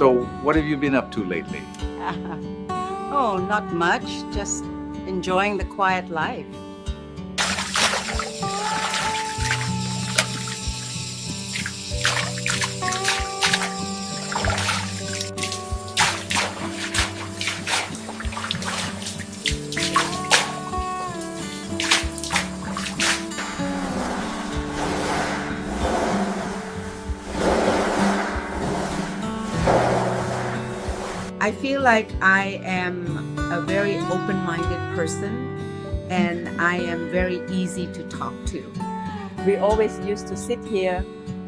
So what have you been up to lately? Oh, not much. Just enjoying the quiet life. I feel like I am a very open-minded person, and I am very easy to talk to. We always used to sit here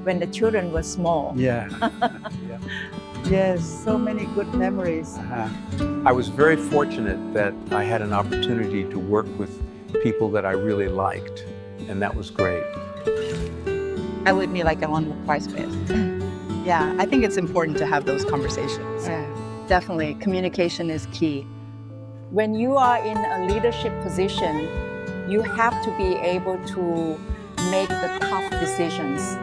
when the children were small. Yeah. Yes, so many good memories. I was very fortunate that I had an opportunity to work with people that I really liked, and that was great. I would be like I'm vice best. Yeah, I think it's important to have those conversations. Definitely, communication is key. When you are in a leadership position, you have to be able to make the tough decisions.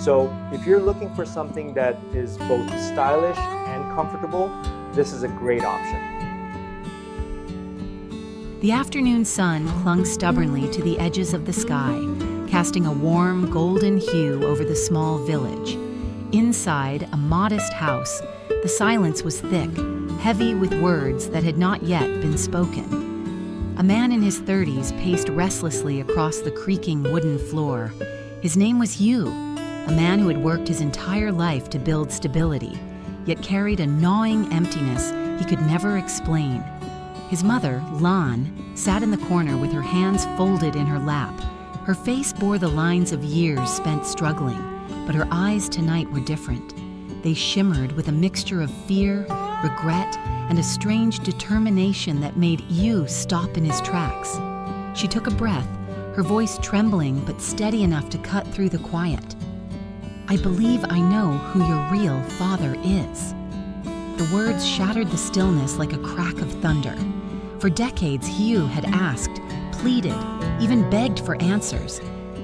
So if you're looking for something that is both stylish and comfortable, this is a great option. The afternoon sun clung stubbornly to the edges of the sky, casting a warm, golden hue over the small village. Inside a modest house, the silence was thick, heavy with words that had not yet been spoken. A man in his 30s paced restlessly across the creaking wooden floor. His name was Hieu, a man who had worked his entire life to build stability, yet carried a gnawing emptiness he could never explain. His mother, Lan, sat in the corner with her hands folded in her lap. Her face bore the lines of years spent struggling, but her eyes tonight were different. They shimmered with a mixture of fear, regret, and a strange determination that made Hieu stop in his tracks. She took a breath, her voice trembling but steady enough to cut through the quiet. "I believe I know who your real father is." The words shattered the stillness like a crack of thunder. For decades, Hieu had asked, pleaded, even begged for answers,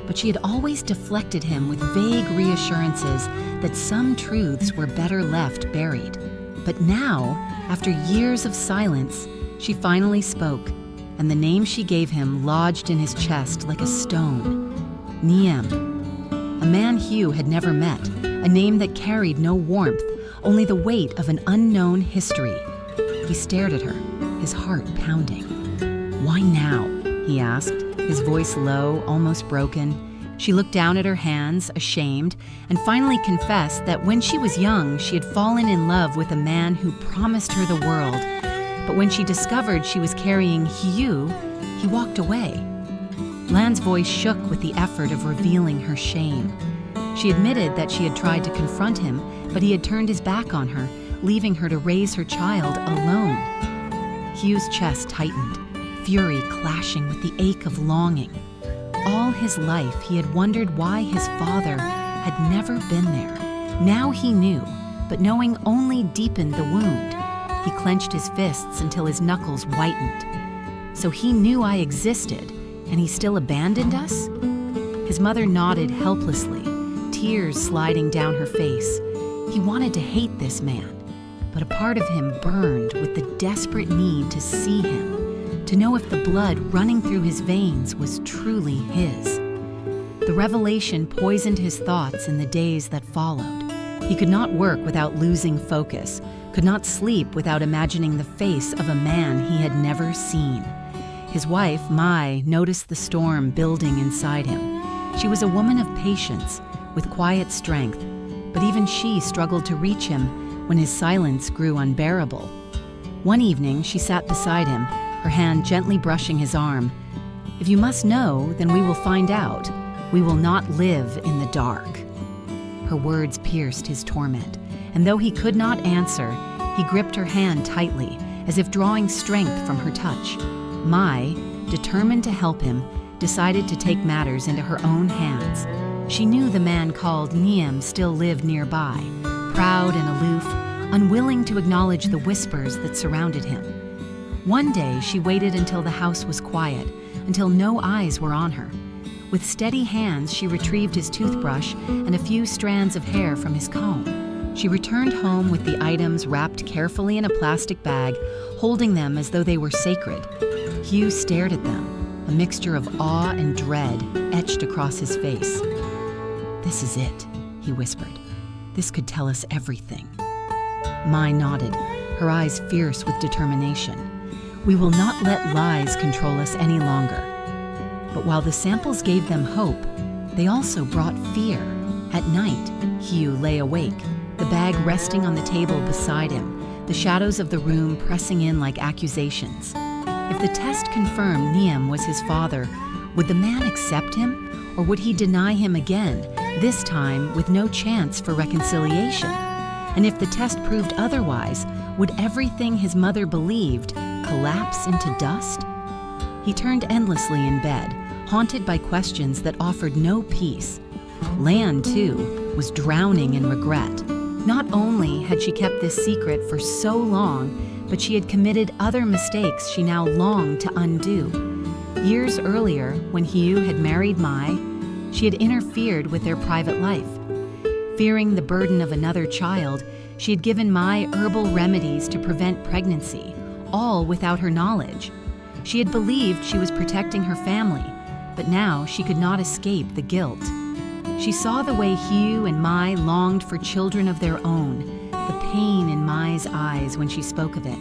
but she had always deflected him with vague reassurances that some truths were better left buried. But now, after years of silence, she finally spoke, and the name she gave him lodged in his chest like a stone. Nhiem. A man Hieu had never met, a name that carried no warmth, only the weight of an unknown history. He stared at her, his heart pounding. "Why now?" he asked, his voice low, almost broken. She looked down at her hands, ashamed, and finally confessed that when she was young, she had fallen in love with a man who promised her the world. But when she discovered she was carrying Hieu, he walked away. Lan's voice shook with the effort of revealing her shame. She admitted that she had tried to confront him, but he had turned his back on her, leaving her to raise her child alone. Hieu's chest tightened, fury clashing with the ache of longing. All his life, he had wondered why his father had never been there. Now he knew, but knowing only deepened the wound. He clenched his fists until his knuckles whitened. "So he knew I existed, and he still abandoned us?" His mother nodded helplessly, tears sliding down her face. He wanted to hate this man, but a part of him burned with the desperate need to see him, to know if the blood running through his veins was truly his. The revelation poisoned his thoughts in the days that followed. He could not work without losing focus, could not sleep without imagining the face of a man he had never seen. His wife, Mai, noticed the storm building inside him. She was a woman of patience, with quiet strength, but even she struggled to reach him when his silence grew unbearable. One evening, she sat beside him, her hand gently brushing his arm. "If you must know, then we will find out. We will not live in the dark." Her words pierced his torment, and though he could not answer, he gripped her hand tightly, as if drawing strength from her touch. Mai, determined to help him, decided to take matters into her own hands. She knew the man called Nhiem still lived nearby, proud and aloof, unwilling to acknowledge the whispers that surrounded him. One day, she waited until the house was quiet, until no eyes were on her. With steady hands, she retrieved his toothbrush and a few strands of hair from his comb. She returned home with the items wrapped carefully in a plastic bag, holding them as though they were sacred. Hieu stared at them, a mixture of awe and dread etched across his face. "This is it," he whispered. "This could tell us everything." Mai nodded, her eyes fierce with determination. "We will not let lies control us any longer." But while the samples gave them hope, they also brought fear. At night, Hieu lay awake, the bag resting on the table beside him, the shadows of the room pressing in like accusations. If the test confirmed Nhiem was his father, would the man accept him, or would he deny him again, this time with no chance for reconciliation? And if the test proved otherwise, would everything his mother believed collapse into dust? He turned endlessly in bed, haunted by questions that offered no peace. Lan, too, was drowning in regret. Not only had she kept this secret for so long, but she had committed other mistakes she now longed to undo. Years earlier, when Hieu had married Mai, she had interfered with their private life. Fearing the burden of another child, she had given Mai herbal remedies to prevent pregnancy, all without her knowledge. She had believed she was protecting her family, but now she could not escape the guilt. She saw the way Hieu and Mai longed for children of their own, the pain in Mai's eyes when she spoke of it,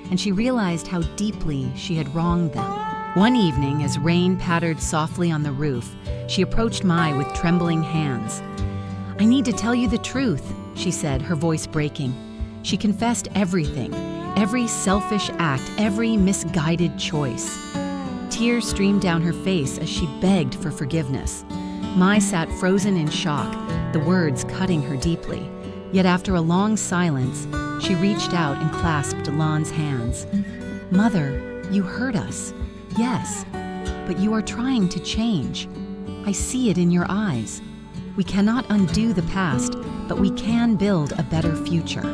and she realized how deeply she had wronged them. One evening, as rain pattered softly on the roof, she approached Mai with trembling hands. "I need to tell you the truth," she said, her voice breaking. She confessed everything, every selfish act, every misguided choice. Tears streamed down her face as she begged for forgiveness. Mai sat frozen in shock, the words cutting her deeply. Yet after a long silence, she reached out and clasped Lan's hands. "Mother, you hurt us. Yes, but you are trying to change. I see it in your eyes. We cannot undo the past, but we can build a better future."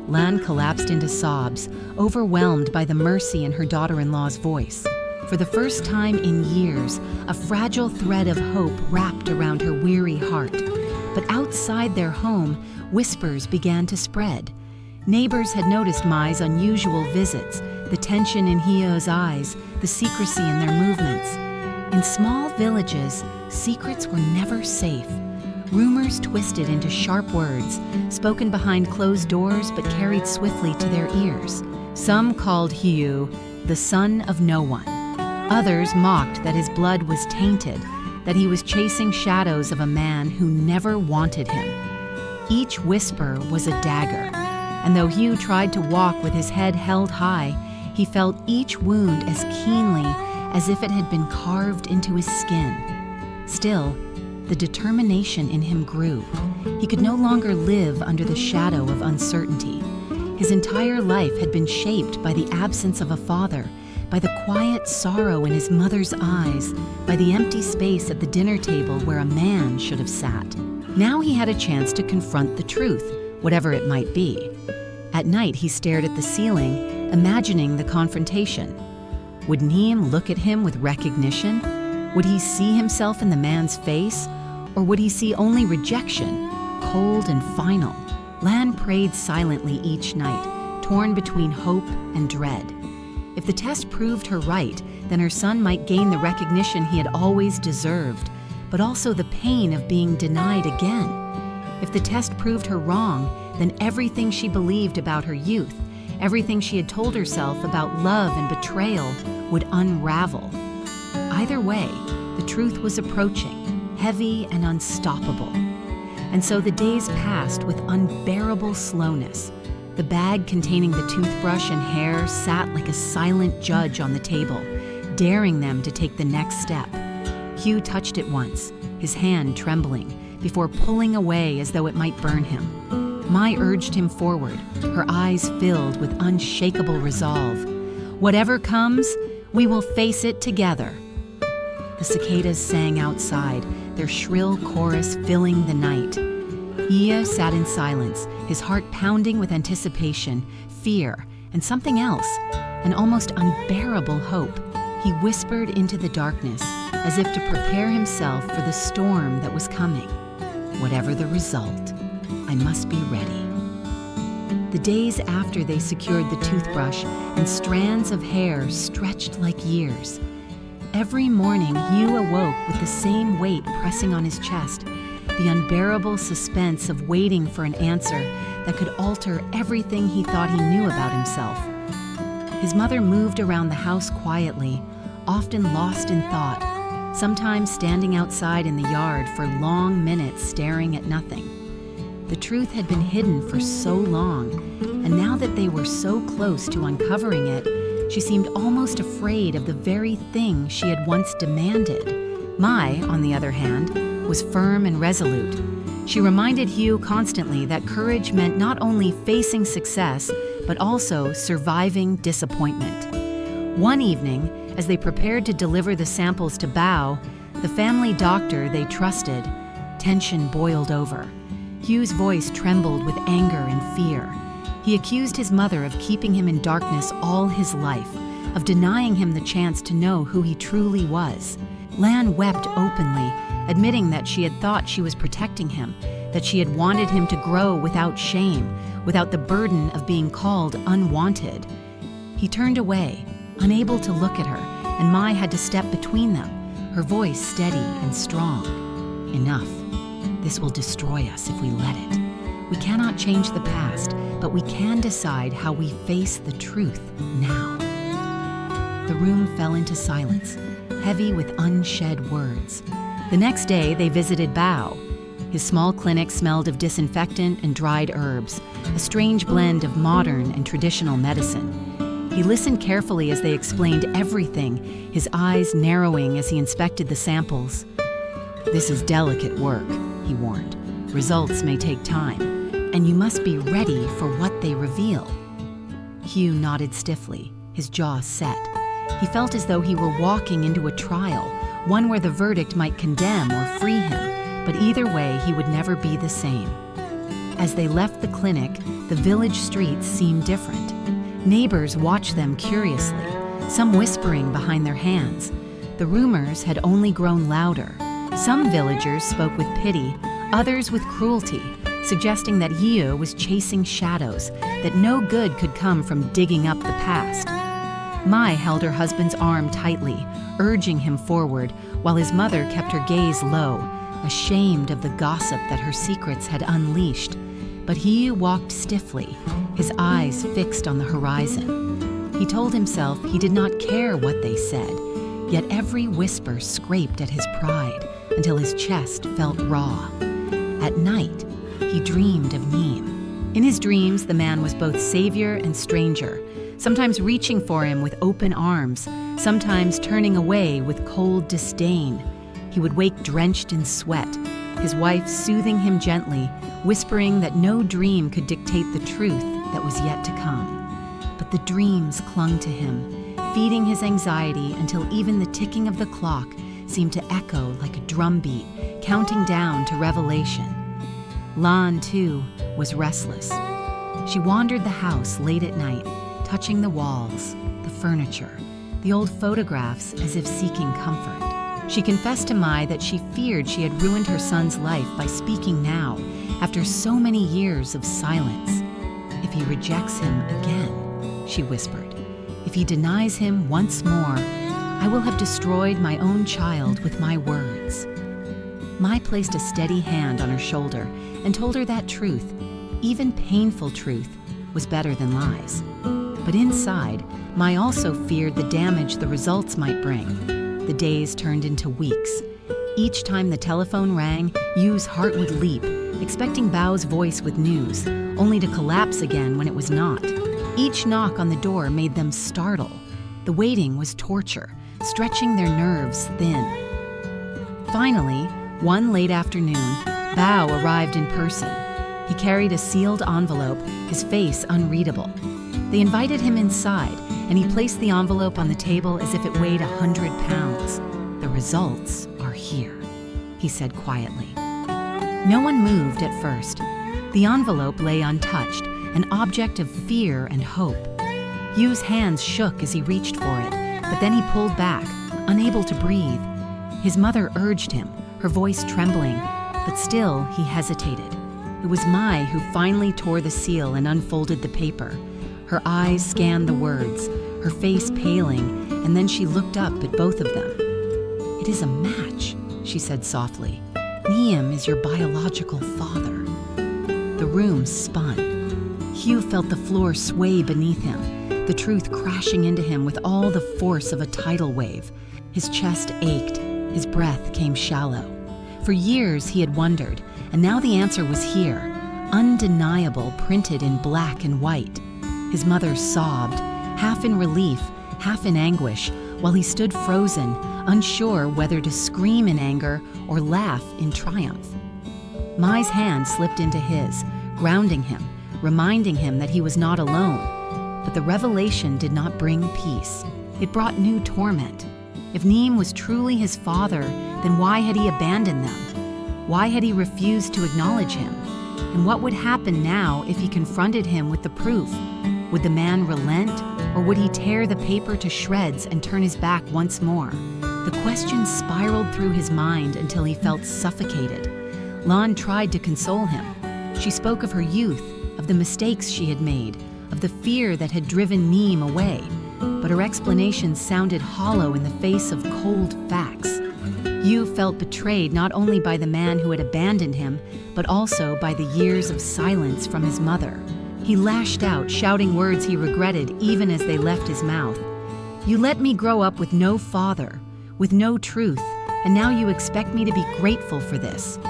Lan collapsed into sobs, overwhelmed by the mercy in her daughter-in-law's voice. For the first time in years, a fragile thread of hope wrapped around her weary heart. But outside their home, whispers began to spread. Neighbors had noticed Mai's unusual visits, the tension in Hieu's eyes, the secrecy in their movements. In small villages, secrets were never safe. Rumors twisted into sharp words, spoken behind closed doors but carried swiftly to their ears. Some called Hieu the son of no one. Others mocked that his blood was tainted, that he was chasing shadows of a man who never wanted him. Each whisper was a dagger, and though Hieu tried to walk with his head held high, he felt each wound as keenly as if it had been carved into his skin. Still, the determination in him grew. He could no longer live under the shadow of uncertainty. His entire life had been shaped by the absence of a father, by the quiet sorrow in his mother's eyes, by the empty space at the dinner table where a man should have sat. Now he had a chance to confront the truth, whatever it might be. At night, he stared at the ceiling, imagining the confrontation. Would Nhiem look at him with recognition? Would he see himself in the man's face? Or would he see only rejection, cold and final? Lan prayed silently each night, torn between hope and dread. If the test proved her right, then her son might gain the recognition he had always deserved, but also the pain of being denied again. If the test proved her wrong, then everything she believed about her youth, everything she had told herself about love and betrayal, would unravel. Either way, the truth was approaching, heavy and unstoppable. And so the days passed with unbearable slowness. The bag containing the toothbrush and hair sat like a silent judge on the table, daring them to take the next step. Hieu touched it once, his hand trembling, before pulling away as though it might burn him. Mai urged him forward, her eyes filled with unshakable resolve. Whatever comes, We will face it together. The cicadas sang outside, their shrill chorus filling the night. Hieu sat in silence, his heart pounding with anticipation, fear, and something else, an almost unbearable hope. He whispered into the darkness, as if to prepare himself for the storm that was coming. Whatever the result, I must be ready. The days after they secured the toothbrush and strands of hair stretched like years. Every morning, Hieu awoke with the same weight pressing on his chest, the unbearable suspense of waiting for an answer that could alter everything he thought he knew about himself. His mother moved around the house quietly, often lost in thought, sometimes standing outside in the yard for long minutes staring at nothing. The truth had been hidden for so long, and now that they were so close to uncovering it, she seemed almost afraid of the very thing she had once demanded. Mai, on the other hand, was firm and resolute. She reminded Hieu constantly that courage meant not only facing success, but also surviving disappointment. One evening, as they prepared to deliver the samples to Bao, the family doctor they trusted, tension boiled over. Hieu's voice trembled with anger and fear. He accused his mother of keeping him in darkness all his life, of denying him the chance to know who he truly was. Lan wept openly, admitting that she had thought she was protecting him, that she had wanted him to grow without shame, without the burden of being called unwanted. He turned away, unable to look at her, and Mai had to step between them, her voice steady and strong. Enough. This will destroy us if we let it. We cannot change the past, but we can decide how we face the truth now. The room fell into silence, heavy with unshed words. The next day, they visited Bao. His small clinic smelled of disinfectant and dried herbs, a strange blend of modern and traditional medicine. He listened carefully as they explained everything, his eyes narrowing as he inspected the samples. "This is delicate work," he warned. "Results may take time, and you must be ready for what they reveal." Hieu nodded stiffly, his jaw set. He felt as though he were walking into a trial, one where the verdict might condemn or free him, but either way he would never be the same. As they left the clinic, the village streets seemed different. Neighbors watched them curiously, some whispering behind their hands. The rumors had only grown louder. Some villagers spoke with pity, others with cruelty, suggesting that Hieu was chasing shadows, that no good could come from digging up the past. Mai held her husband's arm tightly, urging him forward, while his mother kept her gaze low, ashamed of the gossip that her secrets had unleashed. But Hieu walked stiffly, his eyes fixed on the horizon. He told himself he did not care what they said, yet every whisper scraped at his pride until his chest felt raw. At night, he dreamed of Nhiem. In his dreams, the man was both savior and stranger, sometimes reaching for him with open arms, sometimes turning away with cold disdain. He would wake drenched in sweat, his wife soothing him gently, whispering that no dream could dictate the truth that was yet to come. But the dreams clung to him, feeding his anxiety until even the ticking of the clock seemed to echo like a drumbeat, counting down to revelation. Lan, too, was restless. She wandered the house late at night, touching the walls, the furniture, the old photographs as if seeking comfort. She confessed to Mai that she feared she had ruined her son's life by speaking now, after so many years of silence. "If he rejects him again," she whispered, "if he denies him once more, I will have destroyed my own child with my words." Mai placed a steady hand on her shoulder and told her that truth, even painful truth, was better than lies. But inside, Mai also feared the damage the results might bring. The days turned into weeks. Each time the telephone rang, Hieu's heart would leap, expecting Bao's voice with news, only to collapse again when it was not. Each knock on the door made them startle. The waiting was torture, stretching their nerves thin. Finally, one late afternoon, Bao arrived in person. He carried a sealed envelope, his face unreadable. They invited him inside, and he placed the envelope on the table as if it weighed 100 pounds. "The results are here," he said quietly. No one moved at first. The envelope lay untouched, an object of fear and hope. Hieu's hands shook as he reached for it, but then he pulled back, unable to breathe. His mother urged him, her voice trembling, but still he hesitated. It was Mai who finally tore the seal and unfolded the paper. Her eyes scanned the words, her face paling, and then she looked up at both of them. "It is a match," she said softly. "Nhiem is your biological father." The room spun. Hieu felt the floor sway beneath him, the truth crashing into him with all the force of a tidal wave. His chest ached, his breath came shallow. For years he had wondered, and now the answer was here, undeniable, printed in black and white. His mother sobbed, half in relief, half in anguish, while he stood frozen, unsure whether to scream in anger or laugh in triumph. Mai's hand slipped into his, grounding him, reminding him that he was not alone. But the revelation did not bring peace. It brought new torment. If Nhiem was truly his father, then why had he abandoned them? Why had he refused to acknowledge him? And what would happen now if he confronted him with the proof? Would the man relent, or would he tear the paper to shreds and turn his back once more? The questions spiraled through his mind until he felt suffocated. Lan tried to console him. She spoke of her youth, of the mistakes she had made, of the fear that had driven Nhiem away. But her explanations sounded hollow in the face of cold facts. Hieu felt betrayed not only by the man who had abandoned him, but also by the years of silence from his mother. He lashed out, shouting words he regretted even as they left his mouth. "You let me grow up with no father, with no truth, and now you expect me to be grateful for this."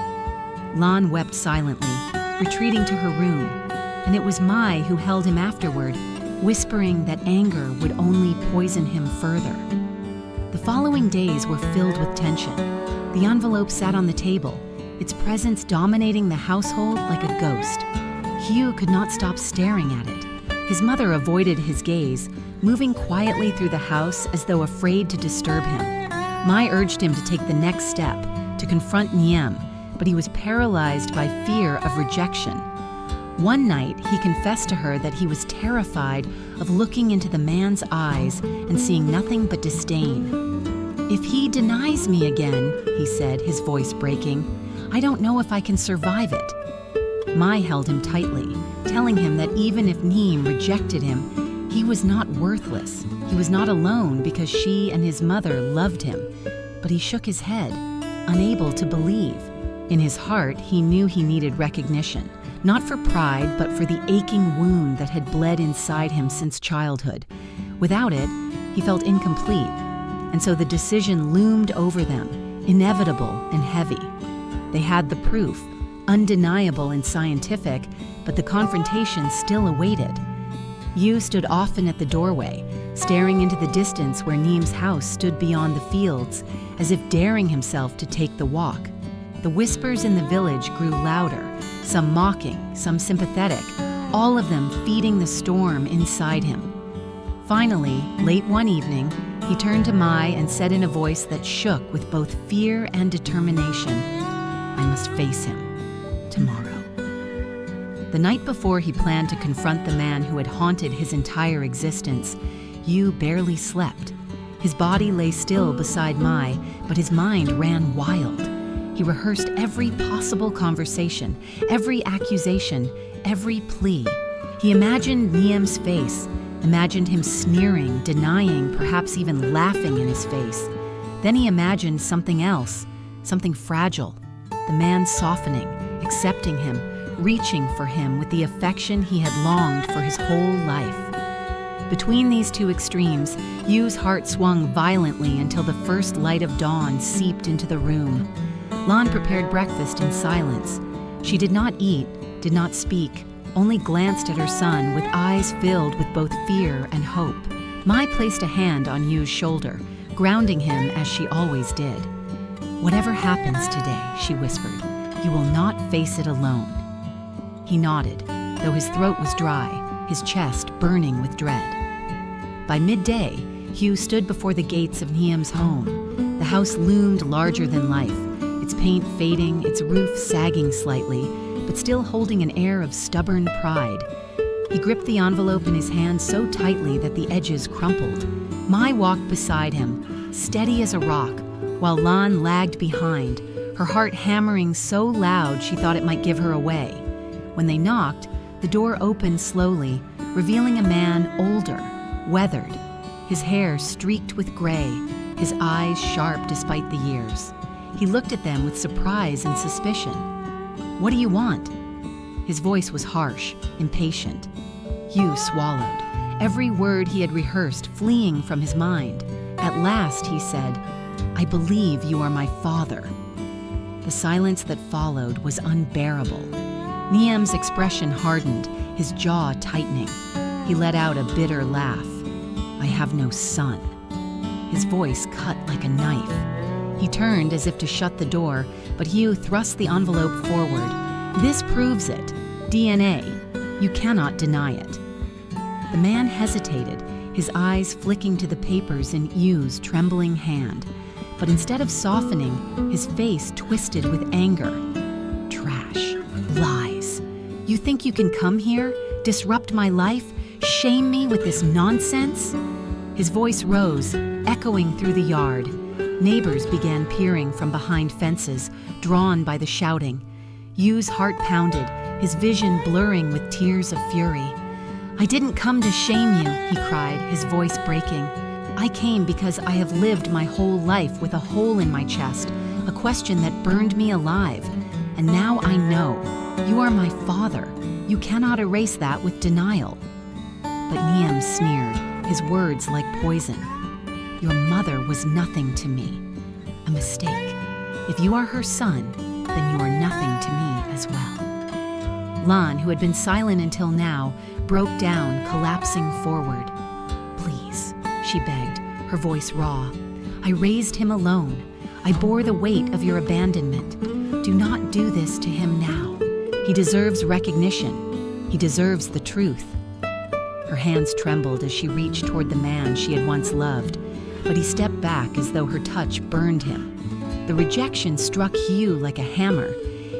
Lan wept silently, retreating to her room, and it was Mai who held him afterward, whispering that anger would only poison him further. The following days were filled with tension. The envelope sat on the table, its presence dominating the household like a ghost. Hieu could not stop staring at it. His mother avoided his gaze, moving quietly through the house as though afraid to disturb him. Mai urged him to take the next step, to confront Nhiem, but he was paralyzed by fear of rejection. One night, he confessed to her that he was terrified of looking into the man's eyes and seeing nothing but disdain. "If he denies me again," he said, his voice breaking, "I don't know if I can survive it." Mai held him tightly, telling him that even if Nhiem rejected him, he was not worthless. He was not alone because she and his mother loved him. But he shook his head, unable to believe. In his heart, he knew he needed recognition, not for pride, but for the aching wound that had bled inside him since childhood. Without it, he felt incomplete, and so the decision loomed over them, inevitable and heavy. They had the proof, undeniable and scientific, but the confrontation still awaited. Hieu stood often at the doorway, staring into the distance where Nhiem's house stood beyond the fields, as if daring himself to take the walk. The whispers in the village grew louder, some mocking, some sympathetic, all of them feeding the storm inside him. Finally, late one evening, he turned to Mai and said in a voice that shook with both fear and determination, "I must face him tomorrow." The night before he planned to confront the man who had haunted his entire existence, Hieu barely slept. His body lay still beside Mai, but his mind ran wild. He rehearsed every possible conversation, every accusation, every plea. He imagined Nhiem's face, imagined him sneering, denying, perhaps even laughing in his face. Then he imagined something else, something fragile, the man softening, accepting him, reaching for him with the affection he had longed for his whole life. Between these two extremes, Hieu's heart swung violently until the first light of dawn seeped into the room. Lan prepared breakfast in silence. She did not eat, did not speak, only glanced at her son with eyes filled with both fear and hope. Mai placed a hand on Hieu's shoulder, grounding him as she always did. "Whatever happens today," she whispered, "you will not face it alone." He nodded, though his throat was dry. his chest burning with dread. By midday, Hieu stood before the gates of Nyiem's home. The house loomed larger than life, its paint fading, its roof sagging slightly, but still holding an air of stubborn pride. He gripped the envelope in his hand so tightly that the edges crumpled. Mai walked beside him, steady as a rock, while Lan lagged behind, her heart hammering so loud she thought it might give her away. When they knocked, the door opened slowly, revealing a man older, weathered, his hair streaked with gray, his eyes sharp despite the years. He looked at them with surprise and suspicion. "What do you want?" His voice was harsh, impatient. Hieu swallowed, every word he had rehearsed fleeing from his mind. At last he said, "I believe you are my father." The silence that followed was unbearable. Nyiem's expression hardened, his jaw tightening. He let out a bitter laugh. "I have no son." His voice cut like a knife. He turned as if to shut the door, but Hieu thrust the envelope forward. "This proves it. DNA. You cannot deny it." The man hesitated, his eyes flicking to the papers in Hieu's trembling hand. But instead of softening, his face twisted with anger. "Trash. Lies. You think you can come here, disrupt my life, shame me with this nonsense?" His voice rose, echoing through the yard. Neighbors began peering from behind fences, drawn by the shouting. Hieu's heart pounded, his vision blurring with tears of fury. "I didn't come to shame you," he cried, his voice breaking. "I came because I have lived my whole life with a hole in my chest, a question that burned me alive. And now I know. You are my father. You cannot erase that with denial." But Nhiem sneered, his words like poison. "Your mother was nothing to me. A mistake. If you are her son, then you are nothing to me as well." Lan, who had been silent until now, broke down, collapsing forward. "Please," she begged, her voice raw. "I raised him alone. I bore the weight of your abandonment. Do not do this to him now. He deserves recognition. He deserves the truth." Her hands trembled as she reached toward the man she had once loved, but he stepped back as though her touch burned him. The rejection struck Hieu like a hammer.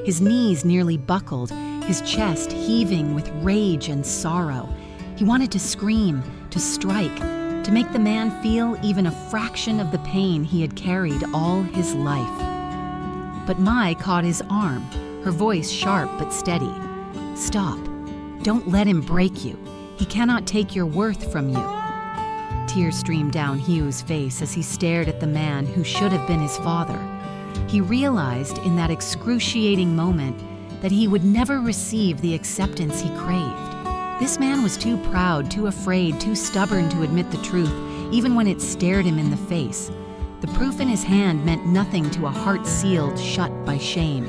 His knees nearly buckled, his chest heaving with rage and sorrow. He wanted to scream, to strike, to make the man feel even a fraction of the pain he had carried all his life. But Mai caught his arm, her voice sharp but steady. "Stop. Don't let him break you. He cannot take your worth from you." Tears streamed down Hieu's face as he stared at the man who should have been his father. He realized in that excruciating moment that he would never receive the acceptance he craved. This man was too proud, too afraid, too stubborn to admit the truth, even when it stared him in the face. The proof in his hand meant nothing to a heart sealed shut by shame.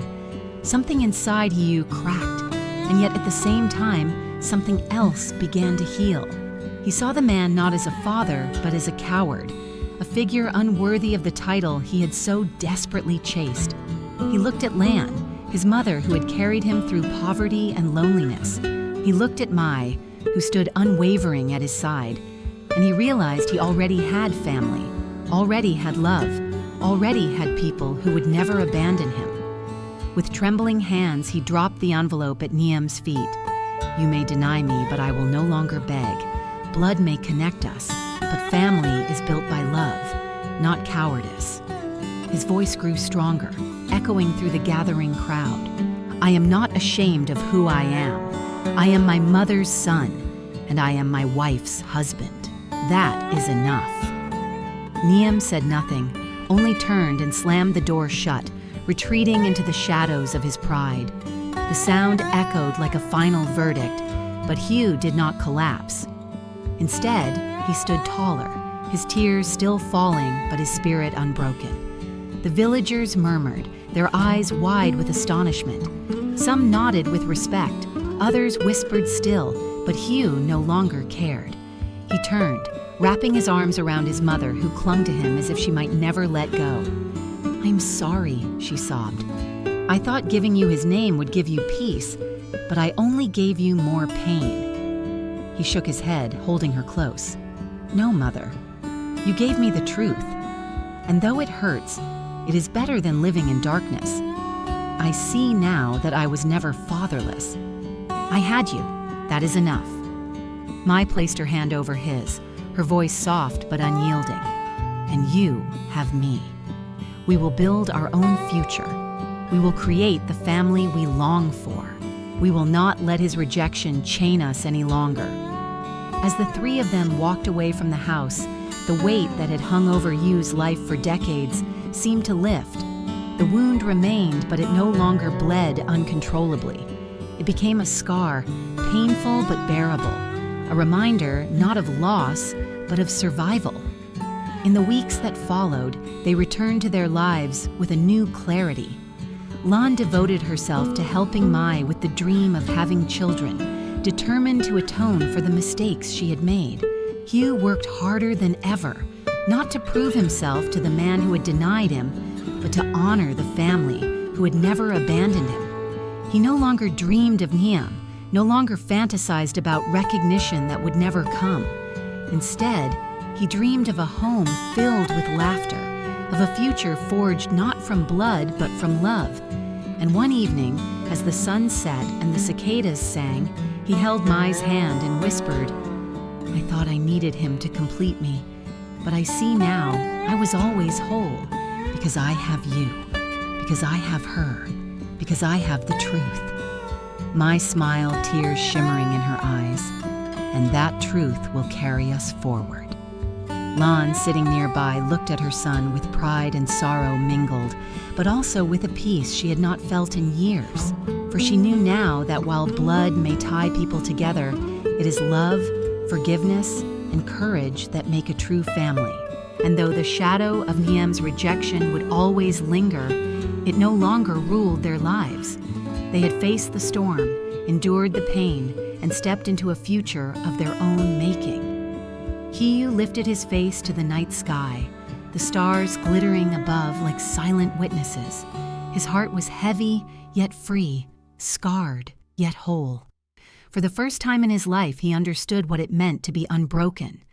Something inside Hieu cracked, and yet at the same time, something else began to heal. He saw the man not as a father, but as a coward, a figure unworthy of the title he had so desperately chased. He looked at Lan, his mother who had carried him through poverty and loneliness. He looked at Mai, who stood unwavering at his side, and he realized he already had family, already had love, already had people who would never abandon him. With trembling hands, he dropped the envelope at Nyiem's feet. "You may deny me, but I will no longer beg. Blood may connect us, but family is built by love, not cowardice." His voice grew stronger, echoing through the gathering crowd. "I am not ashamed of who I am. I am my mother's son, and I am my wife's husband. That is enough." Nhiem said nothing, only turned and slammed the door shut, retreating into the shadows of his pride. The sound echoed like a final verdict, but Hieu did not collapse. Instead, he stood taller, his tears still falling, but his spirit unbroken. The villagers murmured, their eyes wide with astonishment. Some nodded with respect, others whispered still, but Hieu no longer cared. He turned, wrapping his arms around his mother, who clung to him as if she might never let go. "I'm sorry," she sobbed. "I thought giving you his name would give you peace, but I only gave you more pain." He shook his head, holding her close. No, Mother. You gave me the truth. And though it hurts, it is better than living in darkness. I see now that I was never fatherless. I had you. That is enough. Mai placed her hand over his, her voice soft but unyielding. And you have me. We will build our own future. We will create the family we long for. We will not let his rejection chain us any longer. As the three of them walked away from the house, the weight that had hung over Hieu's life for decades seemed to lift. The wound remained, but it no longer bled uncontrollably. It became a scar, painful but bearable, a reminder not of loss, but of survival. In the weeks that followed, they returned to their lives with a new clarity. Lan devoted herself to helping Mai with the dream of having children, determined to atone for the mistakes she had made. Hieu worked harder than ever, not to prove himself to the man who had denied him, but to honor the family who had never abandoned him. He no longer dreamed of Nhiem, no longer fantasized about recognition that would never come. Instead, he dreamed of a home filled with laughter, of a future forged not from blood but from love. And one evening, as the sun set and the cicadas sang, he held Mai's hand and whispered, I thought I needed him to complete me, but I see now I was always whole, because I have you, because I have her, because I have the truth. Mai smiled, tears shimmering in her eyes, and that truth will carry us forward. Lan, sitting nearby, looked at her son with pride and sorrow mingled, but also with a peace she had not felt in years. For she knew now that while blood may tie people together, it is love, forgiveness, and courage that make a true family. And though the shadow of Nhiem's rejection would always linger, it no longer ruled their lives. They had faced the storm, endured the pain, and stepped into a future of their own making. Hieu lifted his face to the night sky, the stars glittering above like silent witnesses. His heart was heavy, yet free, scarred, yet whole. For the first time in his life, he understood what it meant to be unbroken.